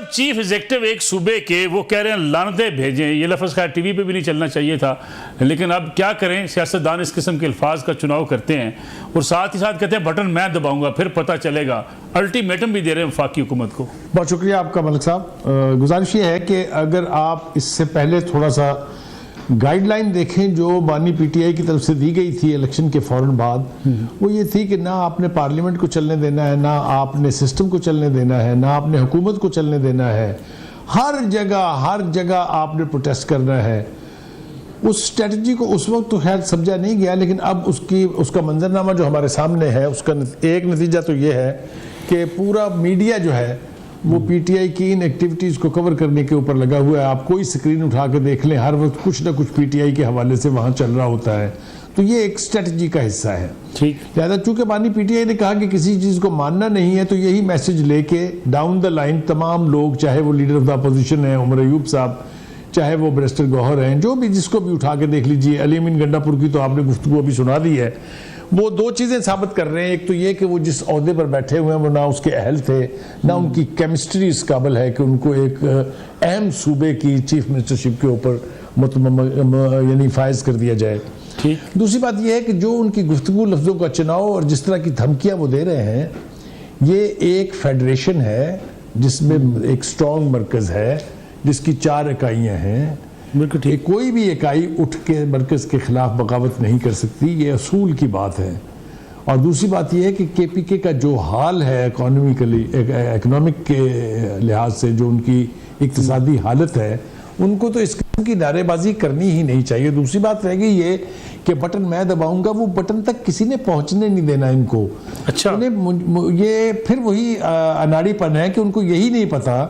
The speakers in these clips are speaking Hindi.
चीफ एग्जीक्यूटिव एक सूबे के वो कह रहे हैं लानतें भेजें, ये लफ्ज़ खैर टीवी पे भी नहीं चलना चाहिए था, लेकिन अब क्या करें, सियासतदान इस किस्म के अल्फाज का चुनाव करते हैं और साथ ही साथ कहते हैं बटन मैं दबाऊंगा फिर पता चलेगा। अल्टीमेटम भी दे रहे हैं वफाकी हुकूमत को। बहुत शुक्रिया आपका मलिक साहब। गुजारिश ये है कि अगर आप इससे पहले थोड़ा सा गाइडलाइन देखें जो बानी पीटीआई की तरफ से दी गई थी इलेक्शन के फौरन बाद, वो ये थी कि ना आपने पार्लियामेंट को चलने देना है, ना आपने सिस्टम को चलने देना है, ना आपने हुकूमत को चलने देना है, हर जगह आपने प्रोटेस्ट करना है। उस स्ट्रेटजी को उस वक्त तो खैर समझा नहीं गया, लेकिन अब उसका मंजरनामा जो हमारे सामने है उसका एक नतीजा तो ये है कि पूरा मीडिया जो है वो पीटीआई की इन एक्टिविटीज़ को कवर करने के ऊपर लगा हुआ है। आप कोई स्क्रीन उठा के देख लें, हर वक्त कुछ ना कुछ पीटीआई के हवाले से वहाँ चल रहा होता है। तो ये एक स्ट्रेटजी का हिस्सा है। ठीक, लिहाजा चूंकि बानी पीटीआई ने कहा कि किसी चीज़ को मानना नहीं है, तो यही मैसेज लेके डाउन द लाइन तमाम लोग, चाहे वो लीडर ऑफ द अपोजिशन है उमर अयूब साहब, चाहे वो बैरिस्टर गौहर हैं, जो भी जिसको भी उठा के देख लीजिए, अली अमीन गंडापुर की तो आपने गुफ्तगू अभी सुना दी है, वो दो चीज़ें साबित कर रहे हैं। एक तो ये कि वो जिस ओहदे पर बैठे हुए हैं वो ना उसके अहल थे, ना उनकी केमिस्ट्री इस काबिल है कि उनको एक अहम सूबे की चीफ मिनिस्टरशिप के ऊपर यानी फायज कर दिया जाए। ठीक, दूसरी बात यह है कि जो उनकी गुफ्तगू, लफ्ज़ों का चुनाव और जिस तरह की धमकियाँ वो दे रहे हैं, ये एक फेडरेशन है जिसमें एक स्ट्रॉन्ग मरकज़ है जिसकी 4 इकाइयाँ हैं। बिल्कुल ठीक, कोई भी इकाई उठ के मरकज़ के खिलाफ बगावत नहीं कर सकती, ये असूल की बात है। और दूसरी बात यह है कि केपीके का जो हाल है इकोनॉमिक के लिहाज से, जो उनकी इक्तिसादी हालत है, उनको तो इस किस्म की नारेबाजी करनी ही नहीं चाहिए। दूसरी बात रह गई ये कि बटन मैं दबाऊंगा, वो बटन तक किसी ने पहुंचने नहीं देना इनको। अच्छा, ये फिर वही अनाड़ीपन है कि उनको यही नहीं पता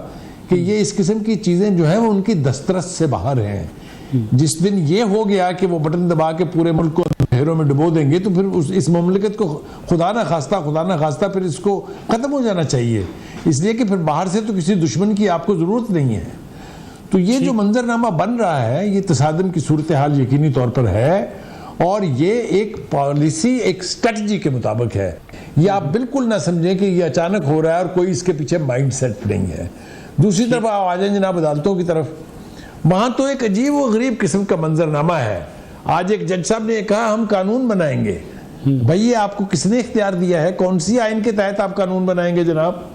कि ये इस किस्म की चीज़ें जो हैं वो उनकी दस्तरस से बाहर हैं। जिस दिन ये हो गया कि वो बटन दबा के पूरे मुल्क को अंधेरों में डुबो देंगे, तो फिर इस मुमलिकत को खुदा ना खास्ता फिर इसको ख़त्म हो जाना चाहिए, इसलिए कि फिर बाहर से तो किसी दुश्मन की आपको ज़रूरत नहीं है। तो ये जो मंजरनामा बन रहा है, ये तसादम की सूरत हाल यकीनी तौर पर है, और ये एक पॉलिसी, एक स्ट्रेटजी के मुताबिक है। ये आप बिल्कुल ना समझें कि ये अचानक हो रहा है और कोई इसके पीछे माइंड सेट नहीं है। दूसरी तरफ आप आ जाए जनाब अदालतों की तरफ, वहाँ तो एक अजीब व गरीब किस्म का मंजरनामा है। आज एक जज साहब ने कहा हम कानून बनाएंगे। भाई ये आपको किसने इख्तियार दिया है? कौन सी आइन के तहत आप कानून बनाएंगे जनाब?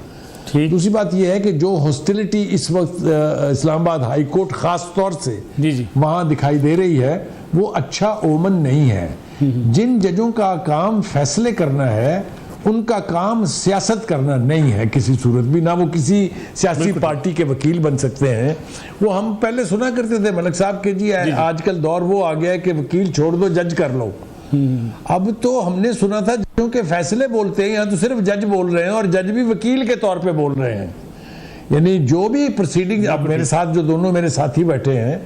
दूसरी बात यह है कि जो हॉस्टिलिटी इस वक्त इस्लामाबाद हाई कोर्ट खास तौर से वहाँ दिखाई दे रही है, वो अच्छा ओमन नहीं है। जिन जजों का काम फैसले करना है, उनका काम सियासत करना नहीं है किसी सूरत भी, ना वो किसी सियासी पार्टी के वकील बन सकते हैं। वो हम पहले सुना करते थे मलिक साहब के जी आजकल दौर वो आ गया है कि वकील छोड़ दो जज कर लो। अब तो हमने सुना था जजों के फैसले बोलते हैं, यहाँ तो सिर्फ जज बोल रहे हैं, और जज भी वकील के तौर पे बोल रहे हैं। यानी जो भी प्रोसीडिंग, अब मेरे साथ जो दोनों मेरे साथी बैठे हैं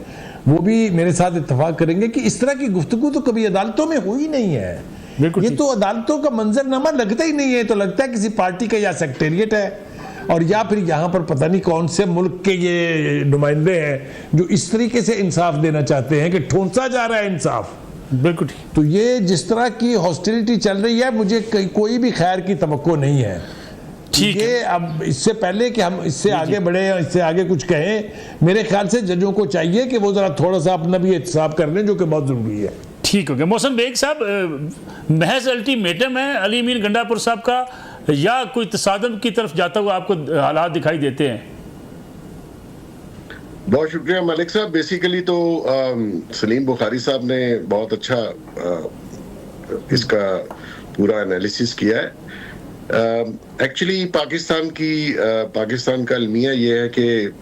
वो भी मेरे साथ इत्तेफाक करेंगे कि इस तरह की गुफ्तगू तो कभी अदालतों में हुई नहीं है। ये तो अदालतों का मंजरनामा लगता ही नहीं है, तो लगता है किसी पार्टी का या सेक्रेटेरिएट है, और या फिर यहाँ पर पता नहीं कौन से मुल्क के ये नुमाइंदे हैं जो इस तरीके से इंसाफ देना चाहते हैं कि ठूंसा जा रहा है इंसाफ। बिल्कुल। तो ये जिस तरह की हॉस्टिलिटी चल रही है, मुझे कोई भी खैर की तवक्को नहीं है। ठीक है, अब इससे पहले कि हम इससे आगे बढ़े, इससे आगे कुछ कहें, मेरे ख्याल से जजों को चाहिए कि वो जरा थोड़ा सा अपना भी एहतसाब कर लें, जो कि बहुत जरूरी है। ठीक हो गया। मोहसिन बेग साहब, महज अल्टीमेटम है अली अमीन गंडापुर साहब का, या कोई तसादम की तरफ जाता हुआ आपको हालात दिखाई देते हैं? बहुत शुक्रिया मलिक साहब। बेसिकली तो सलीम बुखारी साहब ने बहुत अच्छा इसका पूरा एनालिसिस किया है। एक्चुअली पाकिस्तान का अलमिया ये है कि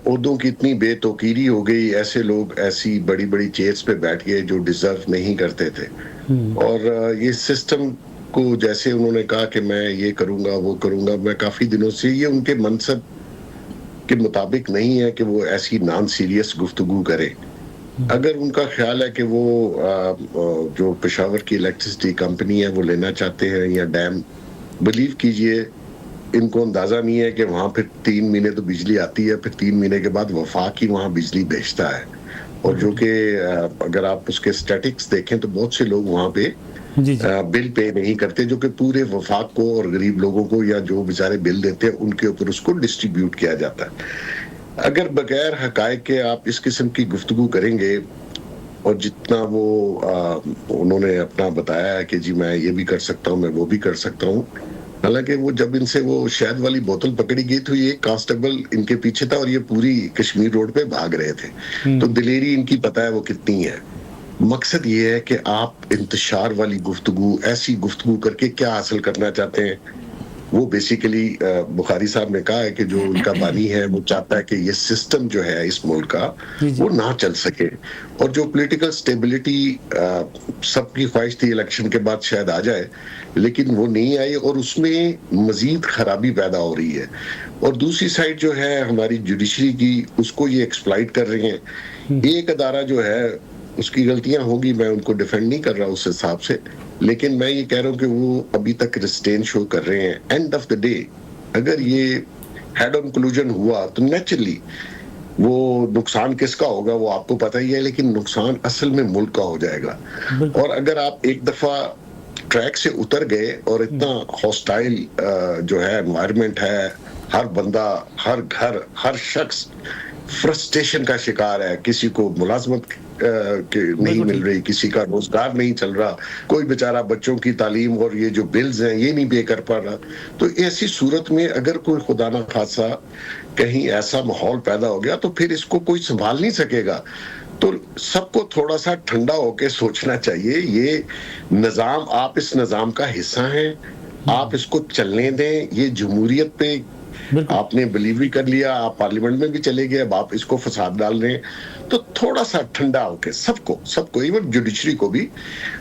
उर्दू की इतनी बेतौकीरी हो गई, ऐसे लोग ऐसी बड़ी बड़ी चेयर्स पे बैठ गए जो डिजर्व नहीं करते थे, और ये सिस्टम को जैसे उन्होंने कहा कि मैं ये करूंगा वो करूंगा, मैं काफी दिनों से ये उनके मनसब के मुताबिक नहीं है कि वो ऐसी नॉन सीरियस गुफ्तगू करे। अगर उनका ख्याल है कि वो जो पेशावर की इलेक्ट्रिसिटी कंपनी है वो लेना चाहते हैं या डैम, बिलीव कीजिए इनको अंदाजा नहीं है कि वहाँ फिर 3 महीने तो बिजली आती है, फिर 3 महीने के बाद वफाक ही वहाँ बिजली बेचता है, और जो कि अगर आप उसके स्टैटिक्स देखें तो बहुत से लोग वहाँ पे जी जी। बिल पे नहीं करते, जो कि पूरे वफाक को और गरीब लोगों को या जो बेचारे बिल देते हैं उनके ऊपर उसको डिस्ट्रीब्यूट किया जाता है। अगर बगैर हकायक के आप इस किस्म की गुफ्तगू करेंगे, और जितना वो उन्होंने अपना बताया है कि जी मैं ये भी कर सकता हूँ, मैं वो भी कर सकता हूँ, हालांकि वो जब इनसे वो शहद वाली बोतल पकड़ी गई तो ये कांस्टेबल इनके पीछे था और ये पूरी कश्मीर रोड पे भाग रहे थे। तो दिलेरी इनकी पता है वो कितनी है। मकसद ये है कि आप इंतशार वाली गुफ्तगू, ऐसी गुफ्तगू करके क्या हासिल करना चाहते हैं। वो बेसिकली बुखारी साहब ने कहा है कि जो उनका बानी है वो चाहता है कि ये सिस्टम जो है इस मुल्क का वो ना चल सके, और जो पॉलिटिकल स्टेबिलिटी सबकी ख्वाहिश थी इलेक्शन के बाद शायद आ जाए, लेकिन वो नहीं आई और उसमें मजीद खराबी पैदा हो रही है। और दूसरी साइड जो है हमारी जुडिशरी की, उसको ये एक्सप्लॉइट कर रहे हैं। एक अदारा जो है उसकी गलतियां होगी, मैं उनको डिफेंड नहीं कर रहा उस हिसाब से, लेकिन मैं ये कह रहा हूं कि वो अभी तक रिस्ट्रेन शो कर रहे हैं। एंड ऑफ द डे अगर ये हेड ऑन कोलूजन हुआ तो नेचुरली वो नुकसान किसका होगा वो आपको पता ही है, लेकिन नुकसान असल में मुल्क का हो जाएगा। और अगर आप एक दफा ट्रैक से उतर गए और इतना हॉस्टाइल जो है एनवायरनमेंट है, हर बंदा, हर घर, हर शख्स फ्रस्ट्रेशन का शिकार है, किसी को मुलाजमत नहीं मिल रही, किसी का रोजगार नहीं चल रहा, कोई बेचारा बच्चों की तालीम और ये जो बिल्स हैं ये नहीं पे कर पा रहा। तो ऐसी सूरत में अगर कोई खुदा ना खासा कहीं ऐसा माहौल पैदा हो गया तो फिर इसको कोई संभाल नहीं सकेगा। तो सबको थोड़ा सा ठंडा होकर सोचना चाहिए। ये निजाम, आप इस निजाम का हिस्सा हैं, आप इसको चलने दें। ये जमहूरियत पे आपने बिलीव भी कर लिया, आप पार्लियामेंट में भी चले गए, अब आप इसको फसाद डाल रहे हैं। तो थोड़ा सा ठंडा होके सबको इवन जुडिशरी को भी।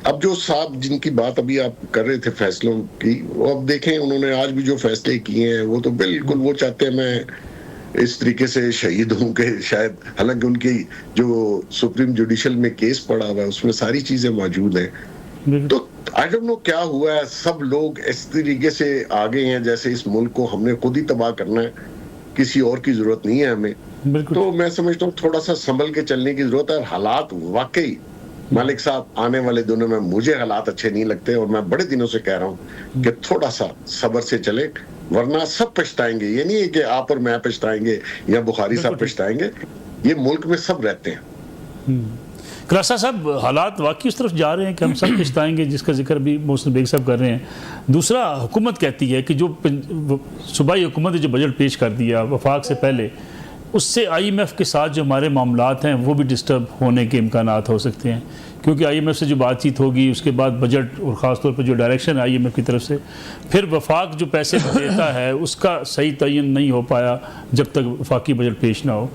अब जो साहब जिनकी बात अभी आप कर रहे थे फैसलों की, वो अब देखें उन्होंने आज भी जो फैसले किए हैं वो तो बिल्कुल वो चाहते हैं मैं इस तरीके से शहीद हूं कि शायद, हालांकि उनकी जो सुप्रीम जुडिशल में केस पड़ा हुआ है उसमें सारी चीजें मौजूद हैं। तो आई डोंट नो क्या हुआ है, सब लोग इस तरीके से आ गए हैं जैसे इस मुल्क को हमने खुद ही तबाह करना है, किसी और की जरूरत नहीं है हमें। तो मैं समझता हूँ थोड़ा सा संभल के चलने की जरूरत है। हालात वाकई मालिक साहब आने वाले दिनों में मुझे हालात अच्छे नहीं लगते, और मैं बड़े दिनों से कह रहा हूँ कि थोड़ा सा सब्र से चले, वरना सब पछताएंगे। ये नहीं है कि आप और मैं पछताएंगे या बुखारी साहब पछताएंगे, ये मुल्क में सब रहते हैं। खलासा साहब, हालात वाकई उस तरफ जा रहे हैं कि हम सब पछताएंगे, जिसका जिक्र भी मोहसिन बेग साहब कर रहे हैं। दूसरा, हुकूमत कहती है कि जो सूबाई हुकूमत ने जो बजट पेश कर दिया वफाक से पहले, उससे IMF के साथ जो हमारे मामलात हैं वो भी डिस्टर्ब होने के इम्कानात हो सकते हैं, क्योंकि IMF से जो बातचीत होगी उसके बाद बजट और ख़ास तौर पर जो डायरेक्शन है IMF की तरफ से, फिर वफाक जो पैसे देता है उसका सही तयन नहीं हो पाया जब तक वफाकी बजट पेश ना हो।